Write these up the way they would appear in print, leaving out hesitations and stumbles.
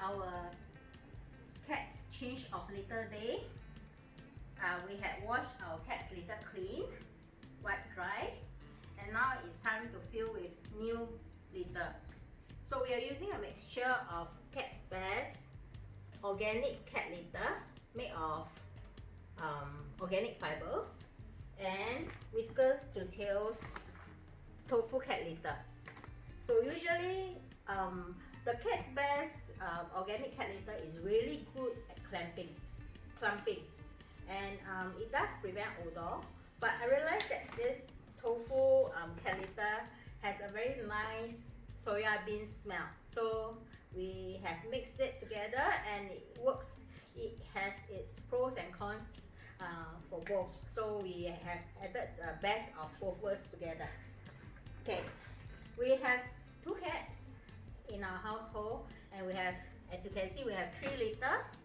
our cat's change of litter day. We had washed our cat's litter clean, wiped dry, and now it's time to fill with new litter. So we are using a mixture of cat's best organic cat litter made of organic fibers and whiskers to tails tofu cat litter. So usually the cat's best organic cat litter is really good at clumping, and it does prevent odor. But I realized that this tofu cat litter has a very nice soya bean smell. So we have mixed it together and it works. It has its pros and cons for both. So we have added the best of both worlds together. Okay, we have 2 cats in our household, and we have, as you can see, we have 3 litters.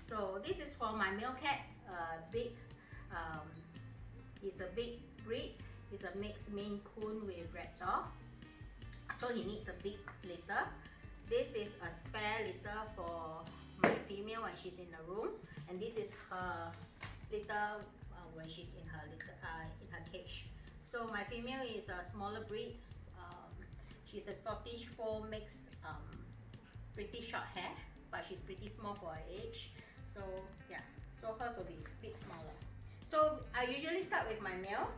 So this is for my male cat, he's a big breed. He's a mixed Maine Coon with Ragdoll, so he needs a big litter. This is a spare litter for my female when she's in the room, and this is her litter when she's in her cage. So my female is a smaller breed. She's a Scottish Fold mix, pretty short hair, but she's pretty small for her age. So yeah, so hers will be a bit smaller. So I usually start with my male,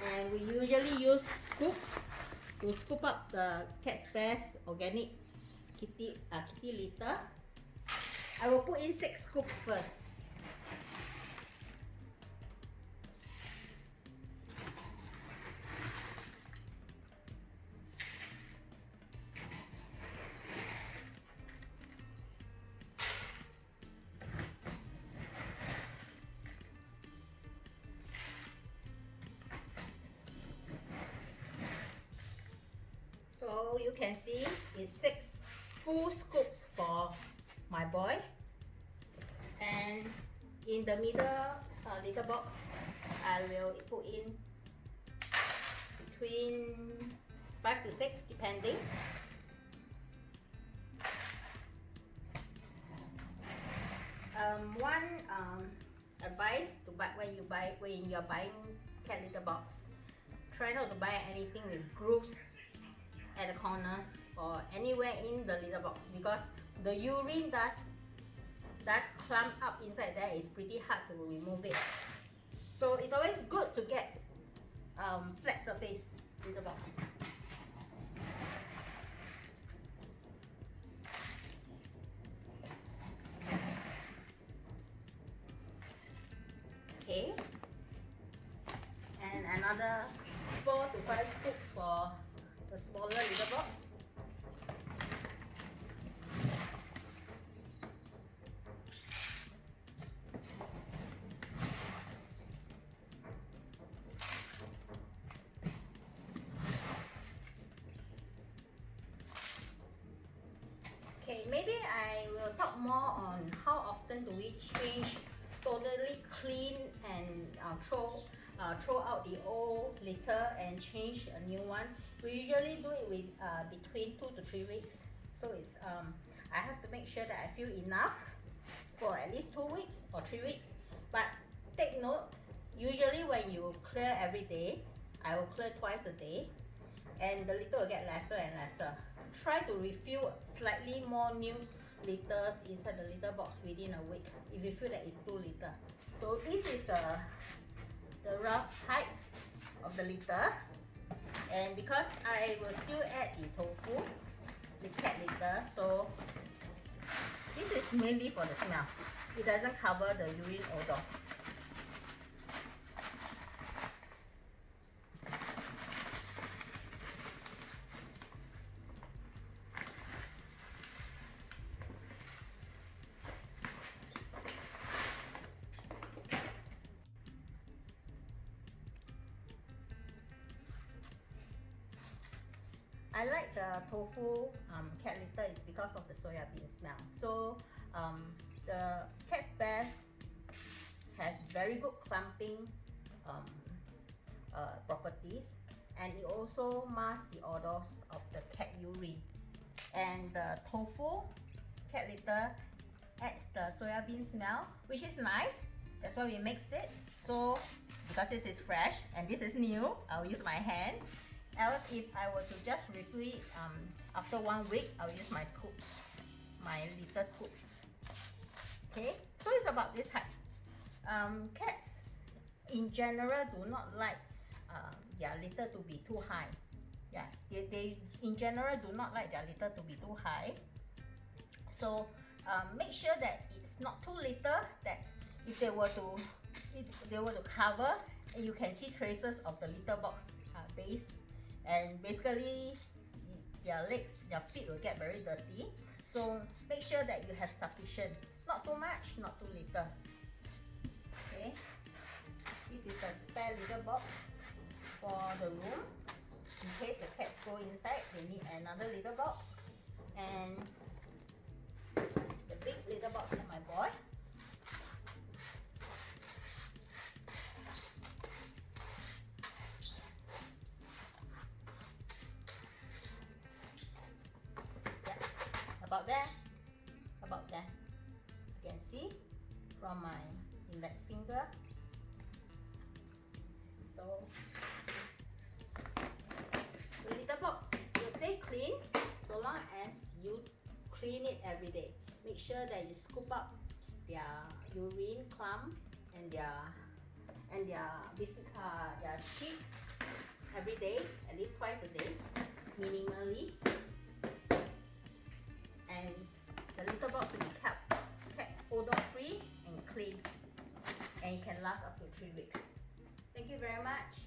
and we usually use scoops to scoop up the cat's best organic kitty litter. I will put in 6 scoops first. So you can see it's 6 full scoops for my boy, and in the middle litter box I will put in between 5 to 6 depending. One advice to buy when you're buying cat litter box, try not to buy anything with grooves at the corners or anywhere in the litter box, because the urine does clump up inside there. It's pretty hard to remove it. So it's always good to get flat surface litter box. Okay, and another 4 to 5 scoops for the smaller litter box. Okay, maybe I will talk more on how often do we change, totally clean and throw out the old litter and change a new one. We usually do it with between 2 to 3 weeks. So it's I have to make sure that I fill enough for at least 2 weeks or 3 weeks. But take note, usually when you clear every day, I will clear twice a day, and the litter will get lesser and lesser. Try to refill slightly more new litters inside the litter box within a week if you feel that it's too little. So this is the rough height of the litter, and because I will still add the tofu, the cat litter, so this is mainly for the smell. It doesn't cover the urine odor. I like the tofu cat litter is because of the soya bean smell. So the cat's best has very good clumping properties, and it also masks the odors of the cat urine. And the tofu cat litter adds the soya bean smell, which is nice. That's why we mixed it. So because this is fresh and this is new, I'll use my hand. Else, if I were to just refill it after 1 week, I'll use my scoop, my litter scoop. Okay, so it's about this height. Cats in general do not like their litter to be too high. Yeah, they in general do not like their litter to be too high. So make sure that it's not too little, that if they were to cover, you can see traces of the litter box base, and basically their legs, their feet will get very dirty. So make sure that you have sufficient, not too much, not too little. Okay, this is the spare litter box for the room. In case the cats go inside, they need another litter box. And the big litter box for my boy. Yeah, about there. You can see from my index finger. So the litter box will stay clean so long as you clean it every day. Make sure that you scoop up their urine clump and their shit every day, at least twice a day, minimally. And the litter box will be kept odor free and clean, and it can last up to 3 weeks. Thank you very much.